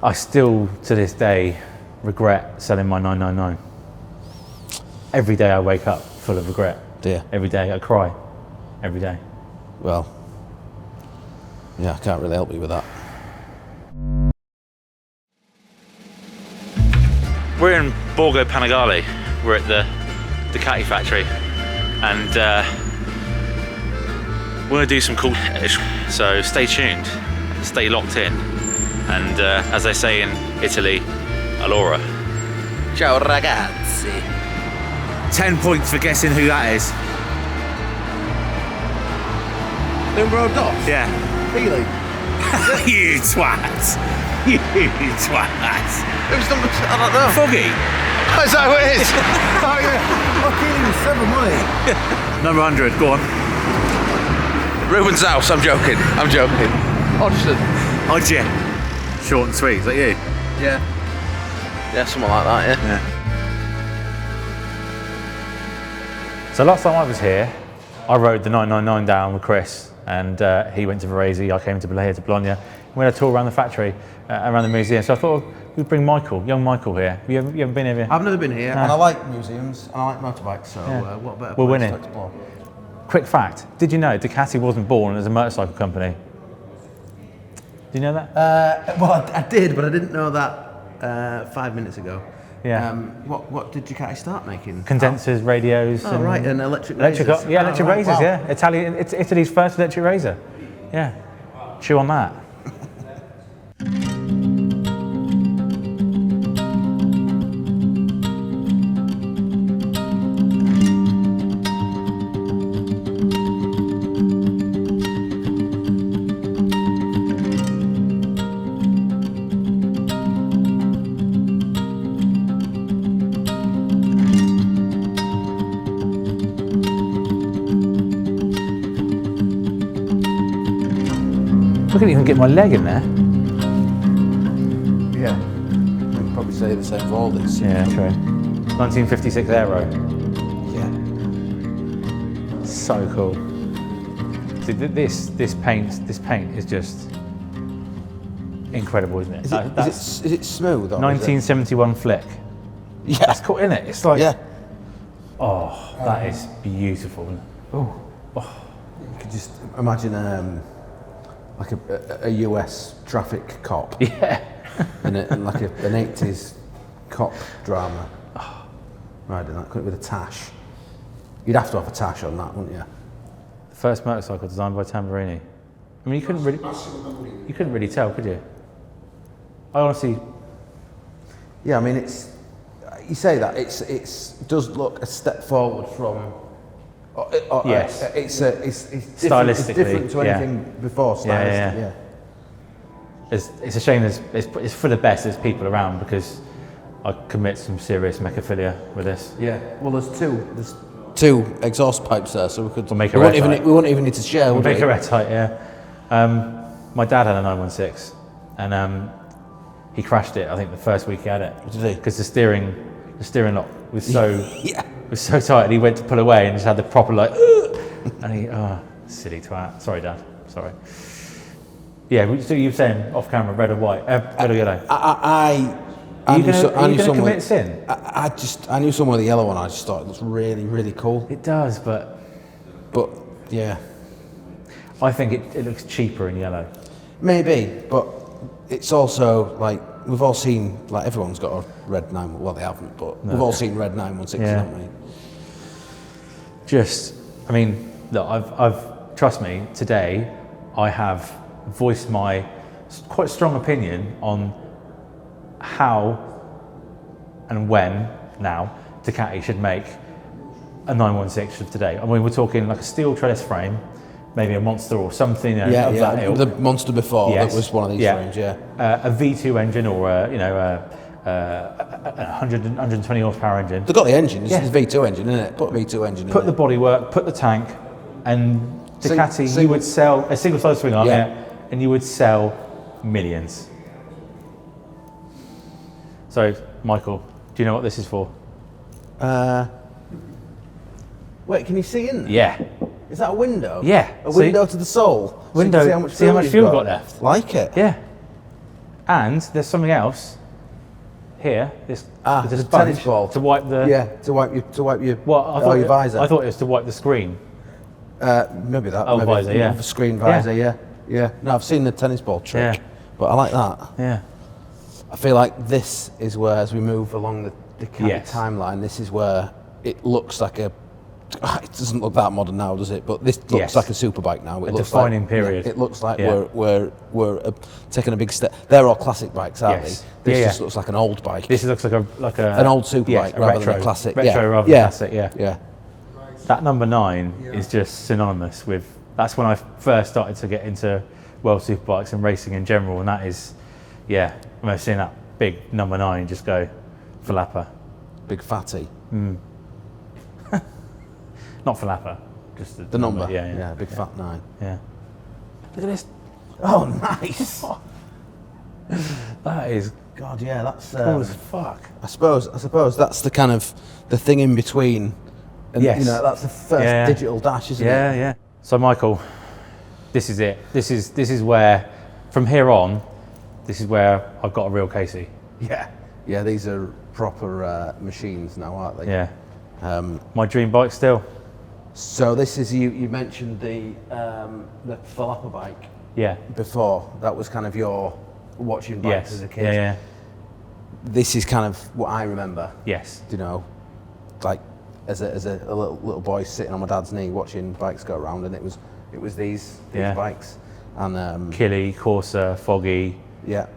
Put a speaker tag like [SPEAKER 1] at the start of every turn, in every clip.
[SPEAKER 1] I still, to this day, regret selling my 999. Every day I wake up full of regret.
[SPEAKER 2] Dear.
[SPEAKER 1] Every day I cry. Every day.
[SPEAKER 2] Well, yeah, I can't really help you with that.
[SPEAKER 1] We're in Borgo Panigale. We're at the Ducati factory, and we're going to do some cool shit. So stay tuned, stay locked in, and as they say in Italy, allora.
[SPEAKER 2] Ciao ragazzi.
[SPEAKER 1] 10 points for guessing who that is.
[SPEAKER 2] Numero dos?
[SPEAKER 1] Yeah.
[SPEAKER 2] Really?
[SPEAKER 1] You twat. You twat.
[SPEAKER 2] Who's number two? I don't know.
[SPEAKER 1] Foggy.
[SPEAKER 2] Oh, is that who it is? Oh yeah. Fucking even 7 money.
[SPEAKER 1] Number 100, go on.
[SPEAKER 2] Ruben's house, I'm joking. Hodgson.
[SPEAKER 1] Hodgie. Short and sweet, is that you?
[SPEAKER 2] Yeah. Yeah, something like that, yeah.
[SPEAKER 1] So last time I was here, I rode the 999 down with Chris, and he went to Varese, I came to Bologna. We had a tour around the factory, around the museum. So I thought we'd bring Michael, young Michael here. You haven't been here yet?
[SPEAKER 2] I've never been here,
[SPEAKER 1] No.
[SPEAKER 2] and I like museums, and I like motorbikes, so what better
[SPEAKER 1] We're
[SPEAKER 2] place
[SPEAKER 1] winning.
[SPEAKER 2] to explore?
[SPEAKER 1] Quick fact, did you know Ducati wasn't born as a motorcycle company? Do you know that?
[SPEAKER 2] Well, I did, but I didn't know that 5 minutes ago.
[SPEAKER 1] Yeah.
[SPEAKER 2] What did Ducati start making?
[SPEAKER 1] Condensers, radios.
[SPEAKER 2] Oh, right, and electric razors.
[SPEAKER 1] Electric razors,
[SPEAKER 2] wow.
[SPEAKER 1] yeah. It's Italy's first electric razor. Yeah. Chew on that. Look at it, even get my leg in there.
[SPEAKER 2] Yeah. I'd probably say the same for all these.
[SPEAKER 1] Yeah, true. 1956 Aero.
[SPEAKER 2] Yeah.
[SPEAKER 1] So cool. See, this paint is just incredible, isn't it?
[SPEAKER 2] Is it smooth? Or
[SPEAKER 1] 1971 flick.
[SPEAKER 2] Yeah.
[SPEAKER 1] That's cool, isn't it? It's like,
[SPEAKER 2] Yeah.
[SPEAKER 1] oh, that is beautiful.
[SPEAKER 2] Oh. You could just imagine like a US traffic cop.
[SPEAKER 1] Yeah.
[SPEAKER 2] and like an 80s cop drama. Riding that with a tash. You'd have to have a tash on that, wouldn't you?
[SPEAKER 1] The first motorcycle designed by Tamburini. I mean, you couldn't really tell, could you? I honestly.
[SPEAKER 2] Yeah, I mean, you say that it does look a step forward from.
[SPEAKER 1] Yes.
[SPEAKER 2] It's
[SPEAKER 1] Stylistically,
[SPEAKER 2] it's different to anything before. Stylistically, yeah.
[SPEAKER 1] It's a shame it's for the best there's people around, because I commit some serious mechaphilia with this.
[SPEAKER 2] Yeah. Well, there's two exhaust pipes there, so we could.
[SPEAKER 1] We'll make
[SPEAKER 2] we wouldn't even need to share.
[SPEAKER 1] We'll
[SPEAKER 2] would
[SPEAKER 1] make
[SPEAKER 2] we?
[SPEAKER 1] a airtight, yeah. My dad had a 916, and he crashed it. I think the first week he had it.
[SPEAKER 2] Did he?
[SPEAKER 1] Because the steering lock was so
[SPEAKER 2] Yeah.
[SPEAKER 1] was so tight, and he went to pull away and just had the proper like, and he silly twat. Sorry, Dad. Sorry. Yeah. So you were saying off camera, red or white, red or yellow.
[SPEAKER 2] I knew someone.
[SPEAKER 1] Commit sin?
[SPEAKER 2] I knew someone with a yellow one. I just thought it was really, really cool.
[SPEAKER 1] It does, but
[SPEAKER 2] yeah,
[SPEAKER 1] I think it looks cheaper in yellow.
[SPEAKER 2] maybe. But it's also like we've all seen, like everyone's got a red 9. Well, they haven't, but we've all seen red 916s, haven't we?
[SPEAKER 1] I mean, look, I've trust me. Today, I have voiced my quite strong opinion on how and when now Ducati should make a 916 of today. I mean, we're talking like a steel trellis frame, maybe a Monster or something. Of that ilk.
[SPEAKER 2] The Monster before that was one of these frames. Yeah.
[SPEAKER 1] A V2 engine or a 120 horsepower engine.
[SPEAKER 2] They've got the engine. It's a V2 engine, isn't it? Put a V2 engine in
[SPEAKER 1] Put the bodywork, put the tank, and Ducati, you would sell a single side swing arm, and you would sell millions. So, Michael, do you know what this is for?
[SPEAKER 2] Wait, can you see in there?
[SPEAKER 1] Yeah.
[SPEAKER 2] Is that a window?
[SPEAKER 1] Yeah.
[SPEAKER 2] A window to the soul.
[SPEAKER 1] Window.
[SPEAKER 2] So you can see how much fuel
[SPEAKER 1] you've got left.
[SPEAKER 2] Like it.
[SPEAKER 1] Yeah. And there's something else here. This
[SPEAKER 2] the
[SPEAKER 1] there's a
[SPEAKER 2] tennis
[SPEAKER 1] sponge
[SPEAKER 2] ball.
[SPEAKER 1] to wipe the.
[SPEAKER 2] Yeah, to wipe your
[SPEAKER 1] Well,
[SPEAKER 2] your visor.
[SPEAKER 1] I thought it was to wipe the screen.
[SPEAKER 2] Maybe that.
[SPEAKER 1] Oh,
[SPEAKER 2] maybe
[SPEAKER 1] visor, yeah.
[SPEAKER 2] The screen visor, yeah. No, I've seen the tennis ball trick, but I like that.
[SPEAKER 1] Yeah.
[SPEAKER 2] I feel like this is where, as we move along the Ducati timeline, this is where it looks like a. It doesn't look that modern now, does it? But this looks like a superbike now. It looks
[SPEAKER 1] defining
[SPEAKER 2] like,
[SPEAKER 1] period.
[SPEAKER 2] It looks like we're taking a big step. They're all classic bikes, aren't they? This just looks like an old bike.
[SPEAKER 1] This looks like
[SPEAKER 2] an old superbike rather
[SPEAKER 1] retro,
[SPEAKER 2] than a classic.
[SPEAKER 1] Retro rather than classic.
[SPEAKER 2] Yeah.
[SPEAKER 1] That number 9 is just synonymous with. That's when I first started to get into world superbikes and racing in general, and that is, I remember seeing that big number 9 just go Falapa.
[SPEAKER 2] Big fatty.
[SPEAKER 1] Not Falapa, just
[SPEAKER 2] the number.
[SPEAKER 1] Yeah,
[SPEAKER 2] big fat 9.
[SPEAKER 1] Yeah. Look at this.
[SPEAKER 2] Oh, nice.
[SPEAKER 1] That is
[SPEAKER 2] God, yeah, that's
[SPEAKER 1] cool as fuck.
[SPEAKER 2] I suppose that's the kind of the thing in between. And, that's the first digital dash, isn't it?
[SPEAKER 1] Yeah. So, Michael, this is it. This is where, from here on, this is where I've got a real Casey.
[SPEAKER 2] Yeah. These are proper machines now, aren't they?
[SPEAKER 1] Yeah. My dream bike still.
[SPEAKER 2] So this is you mentioned the Falapa bike.
[SPEAKER 1] Yeah.
[SPEAKER 2] Before that was kind of your watching bikes as a kid.
[SPEAKER 1] Yeah.
[SPEAKER 2] This is kind of what I remember.
[SPEAKER 1] Yes.
[SPEAKER 2] Like as a little boy sitting on my dad's knee watching bikes go around, and it was these bikes, and
[SPEAKER 1] Killy, Corsa, Foggy.
[SPEAKER 2] Yeah.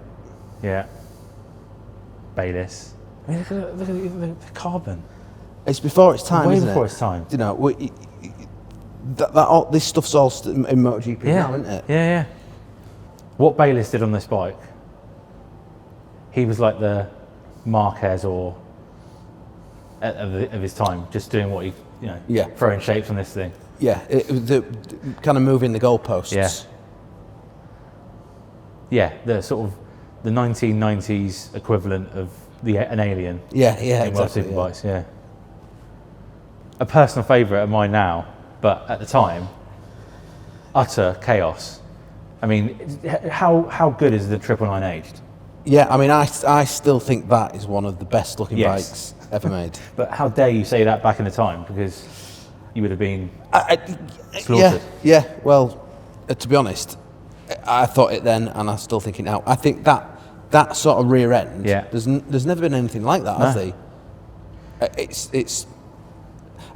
[SPEAKER 1] Bayliss. I mean, look at the carbon.
[SPEAKER 2] It's before its time,
[SPEAKER 1] Way
[SPEAKER 2] isn't
[SPEAKER 1] before
[SPEAKER 2] it?
[SPEAKER 1] its time.
[SPEAKER 2] This stuff's all in MotoGP now, isn't it?
[SPEAKER 1] Yeah. What Bayliss did on this bike, he was like the Marquez or of his time, just doing what he, throwing shapes on this thing.
[SPEAKER 2] Yeah, the kind of moving the goalposts.
[SPEAKER 1] Yeah, the sort of the 1990s equivalent of an alien.
[SPEAKER 2] Yeah,
[SPEAKER 1] in
[SPEAKER 2] exactly.
[SPEAKER 1] World Superbikes, yeah. A personal favourite of mine now, but at the time, utter chaos. I mean, how good is the 999 aged?
[SPEAKER 2] Yeah, I mean, I still think that is one of the best looking bikes ever made.
[SPEAKER 1] But how dare you say that back in the time, because you would have been slaughtered.
[SPEAKER 2] Yeah. Well, to be honest, I thought it then, and I still think it now. I think that sort of rear end. Yeah. There's never been anything like that, has there? It's.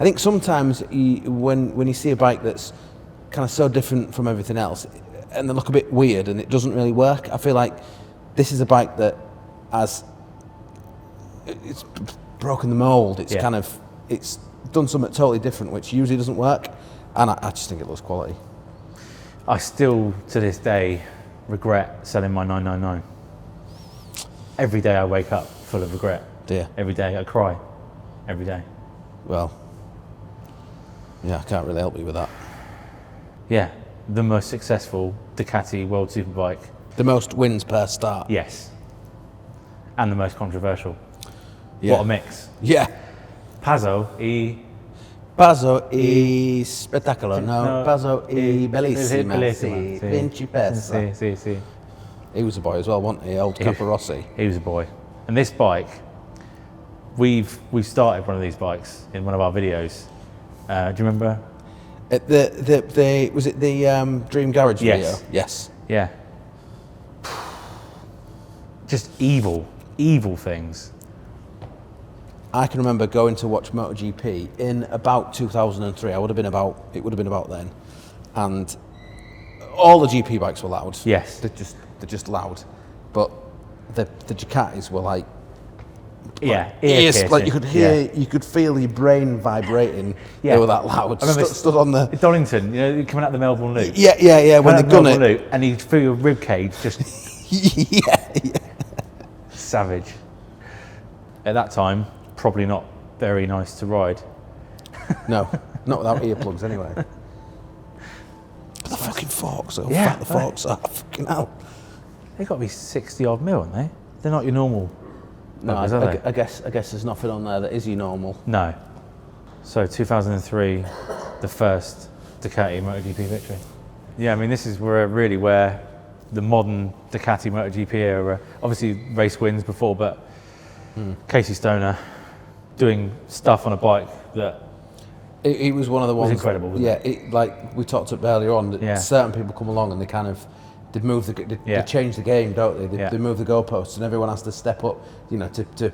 [SPEAKER 2] I think sometimes when you see a bike that's kind of so different from everything else, and they look a bit weird, and it doesn't really work. I feel like this is a bike that it's broken the mold. It's kind of it's done something totally different, which usually doesn't work, and I just think it looks quality.
[SPEAKER 1] I still, to this day, regret selling my 999. Every day I wake up full of regret.
[SPEAKER 2] Yeah.
[SPEAKER 1] Every day I cry. Every day.
[SPEAKER 2] Well, yeah, I can't really help you with that.
[SPEAKER 1] Yeah, the most successful Ducati World Superbike.
[SPEAKER 2] The most wins per start.
[SPEAKER 1] Yes. And the most controversial.
[SPEAKER 2] Yeah.
[SPEAKER 1] What a mix.
[SPEAKER 2] Yeah.
[SPEAKER 1] Pazzo e
[SPEAKER 2] spettacolo, no? Pazzo e bellissima, sì, principessa.
[SPEAKER 1] Sì.
[SPEAKER 2] He was a boy as well, wasn't he? Old Caparossi.
[SPEAKER 1] He was a boy. And this bike, we've started one of these bikes in one of our videos. Do you remember?
[SPEAKER 2] Was it the Dream Garage video? Yes.
[SPEAKER 1] Yeah. Just evil things.
[SPEAKER 2] I can remember going to watch MotoGP in about 2003. It would have been about then, and all the GP bikes were loud.
[SPEAKER 1] Yes,
[SPEAKER 2] they're just loud, but the Ducatis were like,
[SPEAKER 1] ear
[SPEAKER 2] like you could hear, you could feel your brain vibrating.
[SPEAKER 1] Yeah.
[SPEAKER 2] They were that loud.
[SPEAKER 1] I remember
[SPEAKER 2] stood on the
[SPEAKER 1] Donington, coming out the Melbourne Loop.
[SPEAKER 2] Yeah. When they gun it,
[SPEAKER 1] Loop, and you feel your rib cage just.
[SPEAKER 2] yeah.
[SPEAKER 1] Savage. At that time, probably not very nice to ride.
[SPEAKER 2] No, not without earplugs anyway. But the fucking forks, the forks are fucking hell.
[SPEAKER 1] They've got to be 60 odd mil, haven't they? They're not your normal.
[SPEAKER 2] No,
[SPEAKER 1] numbers, are they?
[SPEAKER 2] I guess there's nothing on there that is your normal.
[SPEAKER 1] No. So 2003, the first Ducati MotoGP victory. Yeah, I mean this is where the modern Ducati MotoGP era. Obviously, race wins before, but Casey Stoner doing stuff on a bike that
[SPEAKER 2] he was one of the ones.
[SPEAKER 1] Was incredible. Wasn't
[SPEAKER 2] it? Like we talked about earlier on, that certain people come along and they move they change the game, don't they? They move the goalposts, and everyone has to step up. You know, to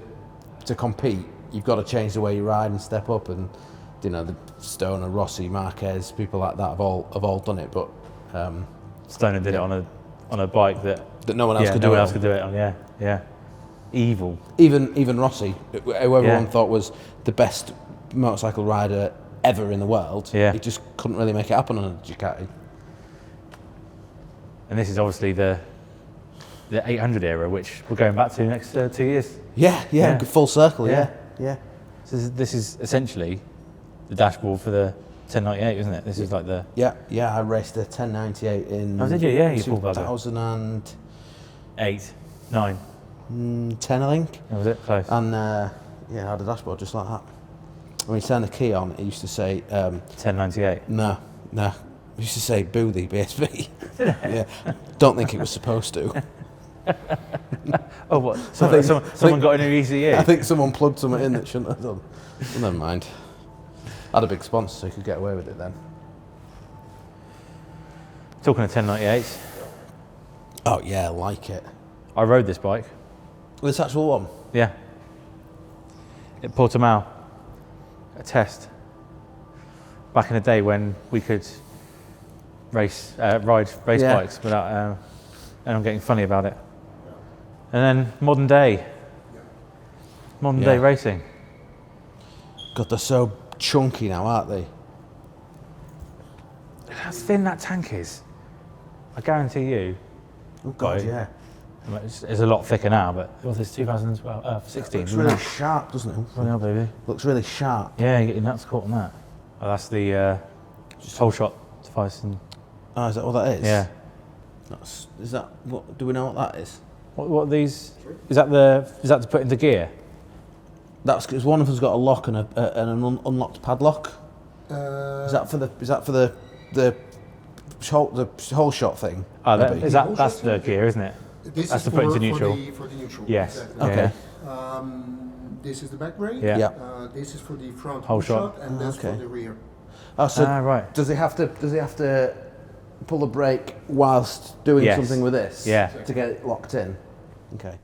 [SPEAKER 2] compete, you've got to change the way you ride and step up. And you know, the Stoner, Rossi, Marquez, people like that have all done it. But
[SPEAKER 1] Stoner did it on a bike that
[SPEAKER 2] no one else could do.
[SPEAKER 1] No one else could do it on. Yeah. Evil.
[SPEAKER 2] Even Rossi, who everyone thought was the best motorcycle rider ever in the world, he just couldn't really make it happen on a Ducati. And
[SPEAKER 1] this is obviously the 800 era, which we're going back to next 2 years.
[SPEAKER 2] Yeah, full circle. Yeah.
[SPEAKER 1] So this is essentially the dashboard for the 1098, isn't it? This is like the...
[SPEAKER 2] Yeah, I raced a 1098 in...
[SPEAKER 1] Oh, did you? Yeah, you
[SPEAKER 2] 2008.
[SPEAKER 1] 9.
[SPEAKER 2] 10, I think.
[SPEAKER 1] Oh, was it? Close.
[SPEAKER 2] And I had a dashboard just like that. When you turn the key on, it used to say...
[SPEAKER 1] 1098?
[SPEAKER 2] No. It used to say Boothy, BSB. Yeah. Don't think it was supposed to.
[SPEAKER 1] Oh, what? Someone got a new ECU?
[SPEAKER 2] I think someone plugged something in that shouldn't have done. Well, never mind. I had a big sponsor, so you could get away with it then.
[SPEAKER 1] Talking of 1098s.
[SPEAKER 2] Oh, yeah, I like it.
[SPEAKER 1] I rode this bike.
[SPEAKER 2] This actual one?
[SPEAKER 1] Yeah. At Portimao. A test. Back in the day when we could ride race bikes without, and I'm getting funny about it. And then modern day racing.
[SPEAKER 2] God, they're so chunky now, aren't they?
[SPEAKER 1] Look how thin that tank is. I guarantee you.
[SPEAKER 2] Oh God, yeah.
[SPEAKER 1] It's a lot thicker now, but what's this, 2016?
[SPEAKER 2] Looks really sharp, doesn't it?
[SPEAKER 1] Oh, yeah, baby.
[SPEAKER 2] Looks really sharp.
[SPEAKER 1] Yeah, you get your nuts caught on that. Oh, that's the whole shot device. And
[SPEAKER 2] oh, is that what that is?
[SPEAKER 1] Yeah.
[SPEAKER 2] Is that what? Do we know what that is?
[SPEAKER 1] What are these? Is that to put into gear?
[SPEAKER 2] That's because one of them's got a lock and an unlocked padlock. Is that for the whole shot thing?
[SPEAKER 1] Oh, that's the gear, isn't it? That's to put into neutral.
[SPEAKER 3] For the neutral.
[SPEAKER 1] Yes.
[SPEAKER 3] Exactly.
[SPEAKER 1] Okay.
[SPEAKER 3] This is the back brake.
[SPEAKER 1] Yeah.
[SPEAKER 3] This is for the front
[SPEAKER 1] whole shot,
[SPEAKER 3] and that's for the rear.
[SPEAKER 2] Oh, so
[SPEAKER 1] right.
[SPEAKER 2] Does he have to pull the brake whilst doing something with this?
[SPEAKER 1] Yeah.
[SPEAKER 2] To get it locked in. Okay.